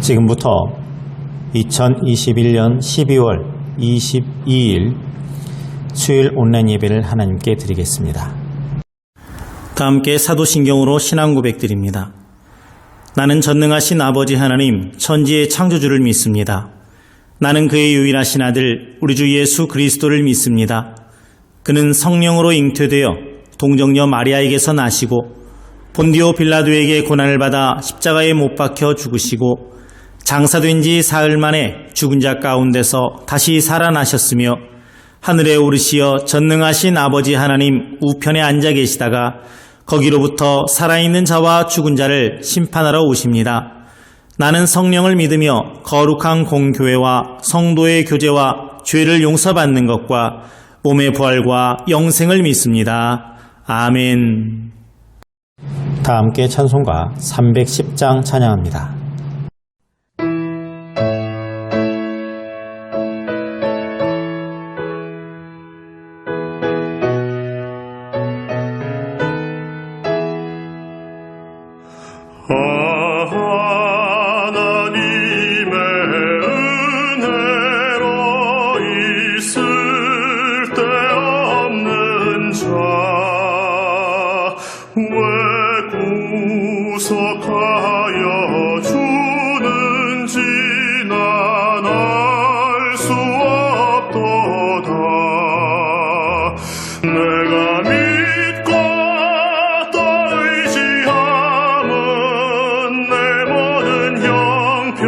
지금부터 2021년 12월 22일 수요일 온라인 예배를 하나님께 드리겠습니다. 다 함께 사도신경으로 신앙 고백드립니다. 나는 전능하신 아버지 하나님 천지의 창조주를 믿습니다. 나는 그의 유일하신 아들 우리 주 예수 그리스도를 믿습니다. 그는 성령으로 잉태되어 동정녀 마리아에게서 나시고 본디오 빌라도에게 고난을 받아 십자가에 못 박혀 죽으시고 장사된 지 사흘 만에 죽은 자 가운데서 다시 살아나셨으며 하늘에 오르시어 전능하신 아버지 하나님 우편에 앉아 계시다가 거기로부터 살아있는 자와 죽은 자를 심판하러 오십니다. 나는 성령을 믿으며 거룩한 공교회와 성도의 교제와 죄를 용서받는 것과 몸의 부활과 영생을 믿습니다. 아멘. 다 함께 찬송가 310장 찬양합니다. 구속하여 주는지 난 알 수 없도다. 내가 믿고 또 의지함은 내 모든 형편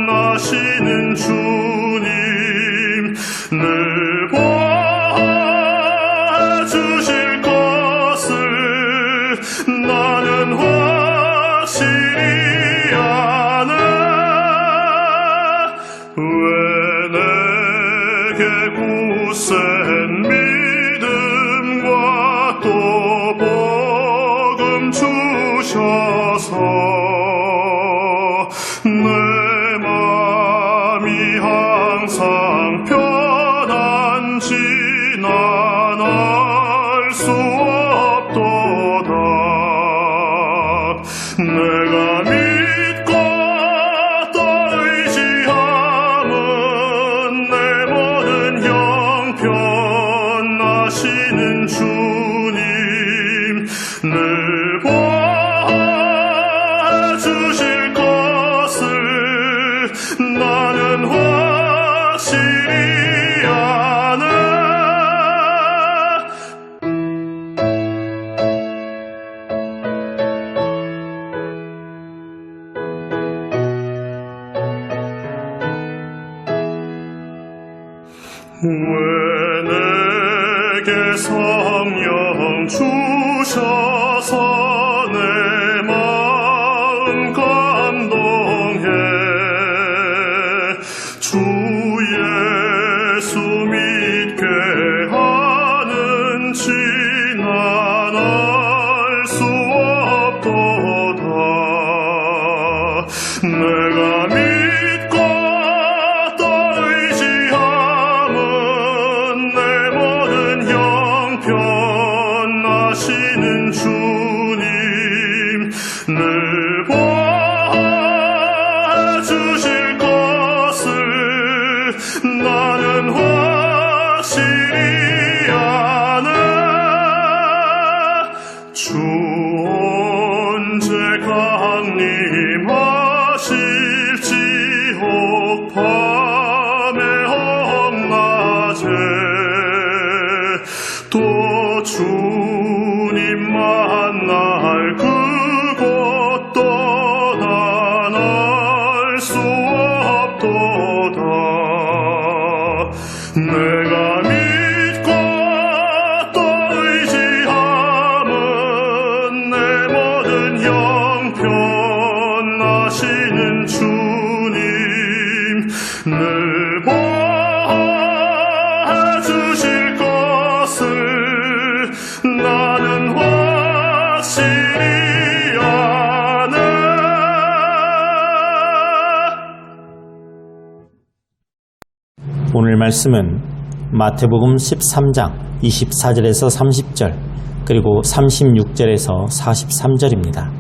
아시는 주님 늘 보아주실 것을 나는 확실히 아네. 왜 내게 굳센 믿음과 또 복음 주셔서 내 맘이 항상 편한지 난 알 수 없도다. 내가 믿고 또 의지함은 내 모든 형편 아시는 주님 늘 보아주실 것을 나는 확실히 아네. 왜 내게 성령 주셔서 내 마음 감동해 주 예수 믿게 하는지 난 알 수 없도다. 내가 믿고 또 의지함은 내 모든 형편 아시는 주님 늘 보아주실 것을 나는 확실히 아네. 주 언제 강림하실지혹 밤에 혹낮에 또 주님 만날 그곳도 난 알 수 없도다. 내가 믿고 또 의지함은 내 모든 형편 아시는 주님 늘 보아주실 것을 나는 확실히 아네. 오늘 말씀은 마태복음 13장 24절에서 30절 그리고 36절에서 43절입니다.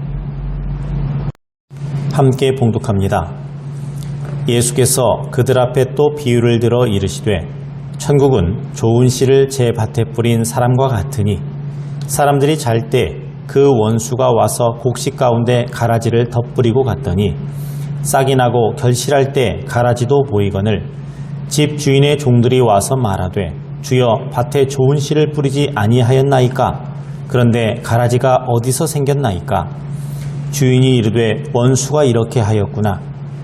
함께 봉독합니다. 예수께서 그들 앞에 또 비유를 들어 이르시되 천국은 좋은 씨를 제 밭에 뿌린 사람과 같으니 사람들이 잘 때 그 원수가 와서 곡식 가운데 가라지를 덧뿌리고 갔더니 싹이 나고 결실할 때 가라지도 보이거늘 집 주인의 종들이 와서 말하되 주여 밭에 좋은 씨를 뿌리지 아니하였나이까? 그런데 가라지가 어디서 생겼나이까? 주인이 이르되 원수가 이렇게 하였구나.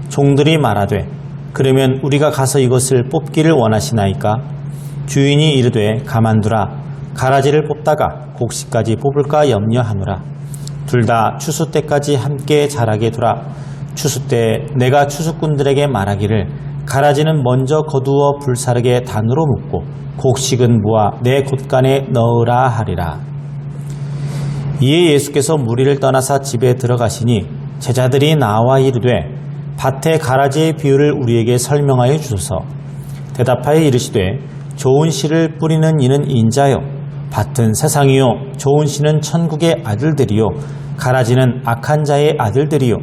종들이 말하되 그러면 우리가 가서 이것을 뽑기를 원하시나이까? 주인이 이르되 가만두라. 가라지를 뽑다가 곡식까지 뽑을까 염려하노라. 둘 다 추수 때까지 함께 자라게 두라. 추수 때 내가 추수꾼들에게 말하기를 가라지는 먼저 거두어 불사르게 단으로 묶고 곡식은 모아 내 곳간에 넣으라 하리라. 이에 예수께서 무리를 떠나사 집에 들어가시니 제자들이 나와 이르되 밭의 가라지의 비유를 우리에게 설명하여 주소서. 대답하여 이르시되 좋은 씨를 뿌리는 이는 인자요 밭은 세상이요 좋은 씨는 천국의 아들들이요 가라지는 악한 자의 아들들이요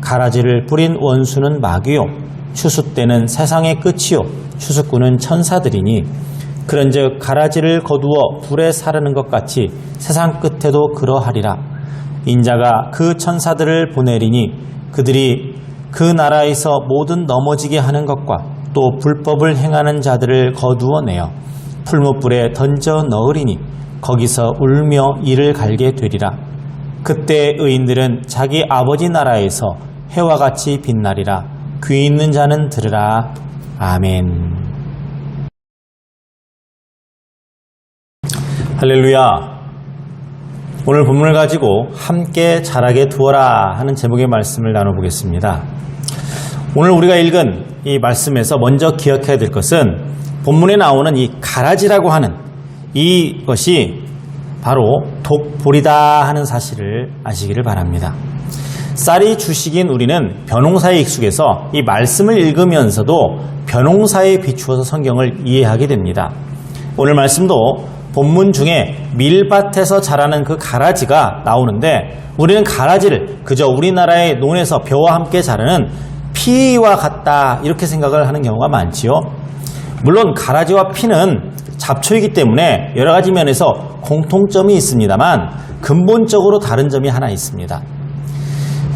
가라지를 뿌린 원수는 마귀요 추수 때는 세상의 끝이요 추수꾼은 천사들이니 그런즉 가라지를 거두어 불에 사르는 것 같이 세상 끝에도 그러하리라. 인자가 그 천사들을 보내리니 그들이 그 나라에서 모든 넘어지게 하는 것과 또 불법을 행하는 자들을 거두어내어 풀무불에 던져 넣으리니 거기서 울며 이를 갈게 되리라. 그때 의인들은 자기 아버지 나라에서 해와 같이 빛나리라. 귀 있는 자는 들으라. 아멘. 할렐루야. 오늘 본문을 가지고 함께 자라게 두어라 하는 제목의 말씀을 나눠보겠습니다. 오늘 우리가 읽은 이 말씀에서 먼저 기억해야 될 것은 본문에 나오는 이 가라지라고 하는 이것이 바로 독보리다 하는 사실을 아시기를 바랍니다. 쌀이 주식인 우리는 벼농사에 익숙해서 이 말씀을 읽으면서도 벼농사에 비추어서 성경을 이해하게 됩니다. 오늘 말씀도 본문 중에 밀밭에서 자라는 그 가라지가 나오는데 우리는 가라지를 그저 우리나라의 논에서 벼와 함께 자라는 피와 같다 이렇게 생각을 하는 경우가 많지요. 물론 가라지와 피는 잡초이기 때문에 여러 가지 면에서 공통점이 있습니다만 근본적으로 다른 점이 하나 있습니다.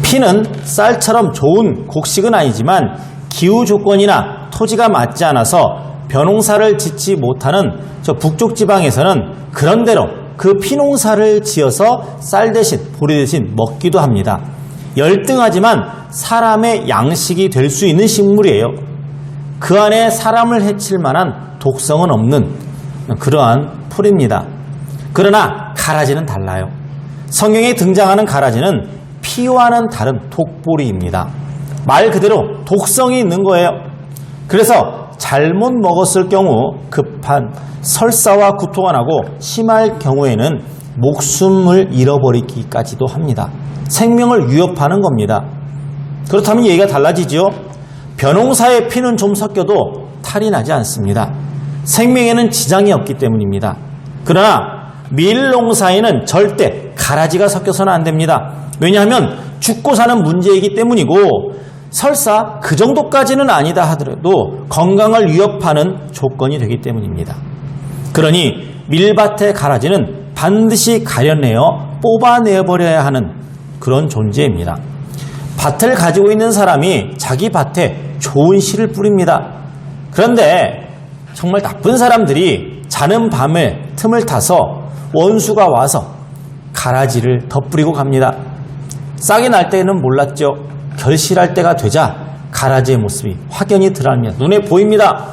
피는 쌀처럼 좋은 곡식은 아니지만 기후 조건이나 토지가 맞지 않아서 벼농사를 짓지 못하는 저 북쪽 지방에서는 그런대로 그 피농사를 지어서 쌀 대신 보리 대신 먹기도 합니다. 열등하지만 사람의 양식이 될 수 있는 식물이에요. 그 안에 사람을 해칠 만한 독성은 없는 그러한 풀입니다. 그러나 가라지는 달라요. 성경에 등장하는 가라지는 피와는 다른 독보리입니다. 말 그대로 독성이 있는 거예요. 그래서 잘못 먹었을 경우 급한 설사와 구토가 나고 심할 경우에는 목숨을 잃어버리기까지도 합니다. 생명을 위협하는 겁니다. 그렇다면 얘기가 달라지죠. 벼농사의 피는 좀 섞여도 탈이 나지 않습니다. 생명에는 지장이 없기 때문입니다. 그러나 밀농사에는 절대 가라지가 섞여서는 안 됩니다. 왜냐하면 죽고 사는 문제이기 때문이고 설사 그 정도까지는 아니다 하더라도 건강을 위협하는 조건이 되기 때문입니다. 그러니 밀밭의 가라지는 반드시 가려내어 뽑아내버려야 하는 그런 존재입니다. 밭을 가지고 있는 사람이 자기 밭에 좋은 씨를 뿌립니다. 그런데 정말 나쁜 사람들이 자는 밤에 틈을 타서 원수가 와서 가라지를 덧뿌리고 갑니다. 싹이 날 때는 몰랐죠. 결실할 때가 되자 가라지의 모습이 확연히 드러납니다. 눈에 보입니다.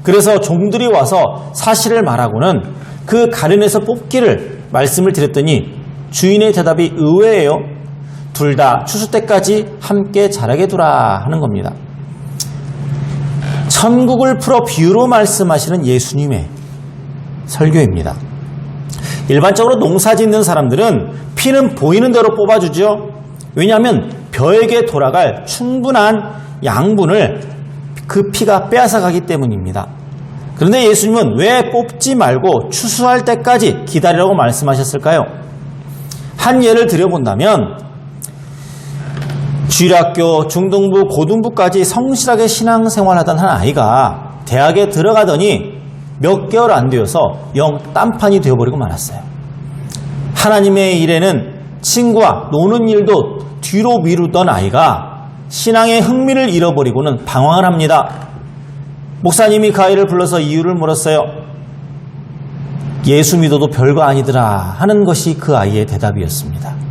그래서 종들이 와서 사실을 말하고는 그 가려내서 뽑기를 말씀을 드렸더니 주인의 대답이 의외예요. 둘 다 추수 때까지 함께 자라게 두라 하는 겁니다. 천국을 풀어 비유로 말씀하시는 예수님의 설교입니다. 일반적으로 농사 짓는 사람들은 피는 보이는 대로 뽑아주죠. 왜냐하면 벼에게 돌아갈 충분한 양분을 그 피가 빼앗아 가기 때문입니다. 그런데 예수님은 왜 뽑지 말고 추수할 때까지 기다리라고 말씀하셨을까요? 한 예를 들어본다면 주일학교, 중등부, 고등부까지 성실하게 신앙생활하던 한 아이가 대학에 들어가더니 몇 개월 안 되어서 영 딴판이 되어버리고 말았어요. 하나님의 일에는 친구와 노는 일도 뒤로 미루던 아이가 신앙의 흥미를 잃어버리고는 방황을 합니다. 목사님이 그 아이를 불러서 이유를 물었어요. 예수 믿어도 별거 아니더라 하는 것이 그 아이의 대답이었습니다.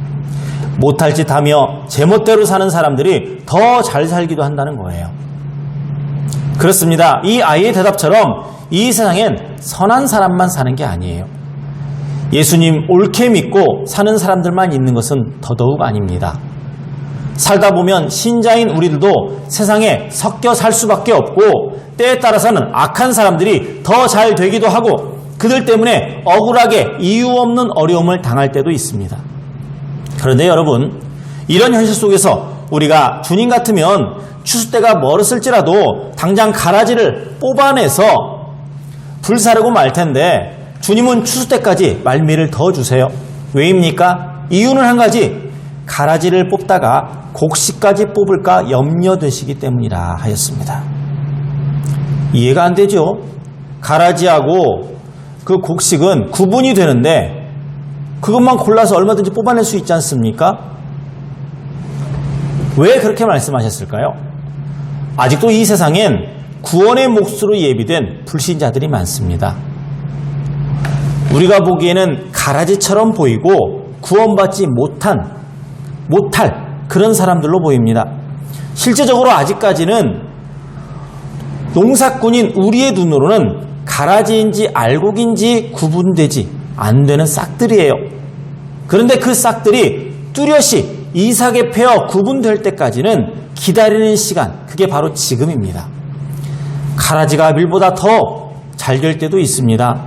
못할 짓 하며 제멋대로 사는 사람들이 더 잘 살기도 한다는 거예요. 그렇습니다. 이 아이의 대답처럼 이 세상엔 선한 사람만 사는 게 아니에요. 예수님 옳게 믿고 사는 사람들만 있는 것은 더더욱 아닙니다. 살다 보면 신자인 우리들도 세상에 섞여 살 수밖에 없고 때에 따라서는 악한 사람들이 더 잘 되기도 하고 그들 때문에 억울하게 이유 없는 어려움을 당할 때도 있습니다. 그런데 여러분, 이런 현실 속에서 우리가 주님 같으면 추수 때가 멀었을지라도 당장 가라지를 뽑아내서 불사르고 말 텐데 주님은 추수 때까지 말미를 더 주세요. 왜입니까? 이유는 한 가지, 가라지를 뽑다가 곡식까지 뽑을까 염려되시기 때문이라 하였습니다. 이해가 안 되죠? 가라지하고 그 곡식은 구분이 되는데 그것만 골라서 얼마든지 뽑아낼 수 있지 않습니까? 왜 그렇게 말씀하셨을까요? 아직도 이 세상엔 구원의 몫으로 예비된 불신자들이 많습니다. 우리가 보기에는 가라지처럼 보이고 구원받지 못할 그런 사람들로 보입니다. 실제적으로 아직까지는 농사꾼인 우리의 눈으로는 가라지인지 알곡인지 구분되지 안 되는 싹들이에요. 그런데 그 싹들이 뚜렷이 이삭의 폐어 구분될 때까지는 기다리는 시간, 그게 바로 지금입니다. 가라지가 밀보다 더 잘 될 때도 있습니다.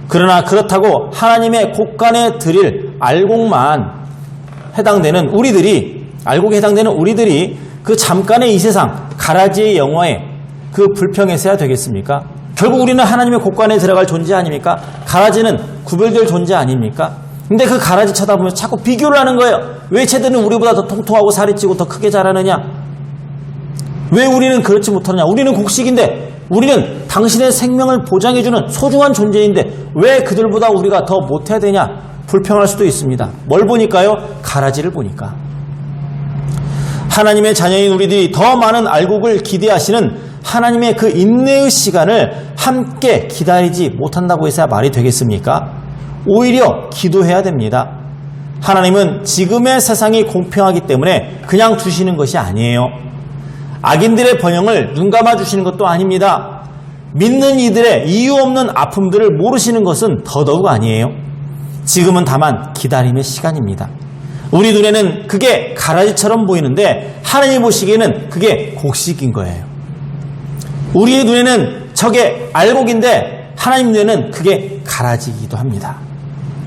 그러나 그렇다고 하나님의 곳간에 드릴 알곡만 해당되는 우리들이, 알곡에 해당되는 우리들이 그 잠깐의 이 세상 가라지의 영화에 그 불평에 서야 되겠습니까? 결국 우리는 하나님의 곳간에 들어갈 존재 아닙니까? 가라지는 구별될 존재 아닙니까? 근데 그 가라지 쳐다보면 자꾸 비교를 하는 거예요. 왜 쟤들은 우리보다 더 통통하고 살이 찌고 더 크게 자라느냐? 왜 우리는 그렇지 못하느냐? 우리는 곡식인데, 우리는 당신의 생명을 보장해주는 소중한 존재인데 왜 그들보다 우리가 더 못해야 되냐? 불평할 수도 있습니다. 뭘 보니까요? 가라지를 보니까. 하나님의 자녀인 우리들이 더 많은 알곡을 기대하시는 하나님의 그 인내의 시간을 함께 기다리지 못한다고 해서야 말이 되겠습니까? 오히려 기도해야 됩니다. 하나님은 지금의 세상이 공평하기 때문에 그냥 두시는 것이 아니에요. 악인들의 번영을 눈감아 주시는 것도 아닙니다. 믿는 이들의 이유 없는 아픔들을 모르시는 것은 더더욱 아니에요. 지금은 다만 기다림의 시간입니다. 우리 눈에는 그게 가라지처럼 보이는데 하나님 보시기에는 그게 곡식인 거예요. 우리의 눈에는 저게 알곡인데 하나님 눈에는 그게 가라지이기도 합니다.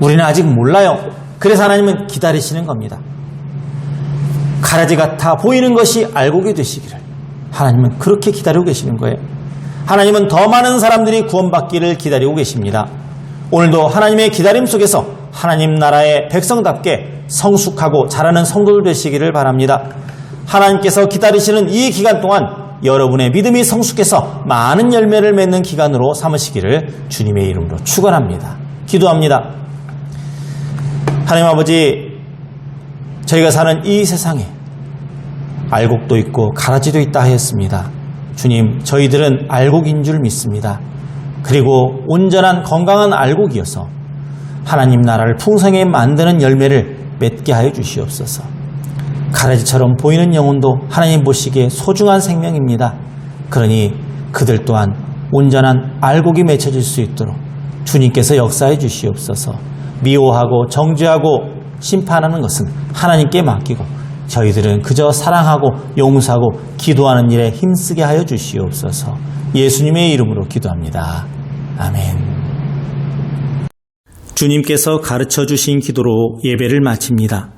우리는 아직 몰라요. 그래서 하나님은 기다리시는 겁니다. 가라지 같아 보이는 것이 알곡이 되시기를 하나님은 그렇게 기다리고 계시는 거예요. 하나님은 더 많은 사람들이 구원받기를 기다리고 계십니다. 오늘도 하나님의 기다림 속에서 하나님 나라의 백성답게 성숙하고 자라는 성도들 되시기를 바랍니다. 하나님께서 기다리시는 이 기간 동안 여러분의 믿음이 성숙해서 많은 열매를 맺는 기간으로 삼으시기를 주님의 이름으로 축원합니다. 기도합니다. 하나님 아버지, 저희가 사는 이 세상에 알곡도 있고 가라지도 있다 하였습니다. 주님, 저희들은 알곡인 줄 믿습니다. 그리고 온전한 건강한 알곡이어서 하나님 나라를 풍성하게 만드는 열매를 맺게 하여 주시옵소서. 가라지처럼 보이는 영혼도 하나님 보시기에 소중한 생명입니다. 그러니 그들 또한 온전한 알곡이 맺혀질 수 있도록 주님께서 역사해 주시옵소서. 미워하고 정죄하고 심판하는 것은 하나님께 맡기고 저희들은 그저 사랑하고 용서하고 기도하는 일에 힘쓰게 하여 주시옵소서. 예수님의 이름으로 기도합니다. 아멘. 주님께서 가르쳐 주신 기도로 예배를 마칩니다.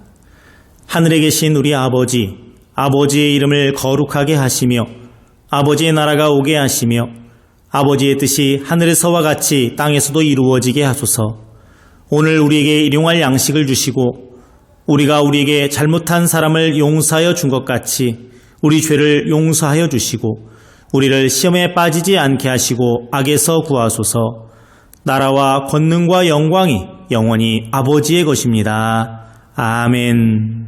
하늘에 계신 우리 아버지, 아버지의 이름을 거룩하게 하시며 아버지의 나라가 오게 하시며 아버지의 뜻이 하늘에서와 같이 땅에서도 이루어지게 하소서. 오늘 우리에게 일용할 양식을 주시고 우리가 우리에게 잘못한 사람을 용서하여 준 것 같이 우리 죄를 용서하여 주시고 우리를 시험에 빠지지 않게 하시고 악에서 구하소서. 나라와 권능과 영광이 영원히 아버지의 것입니다. 아멘.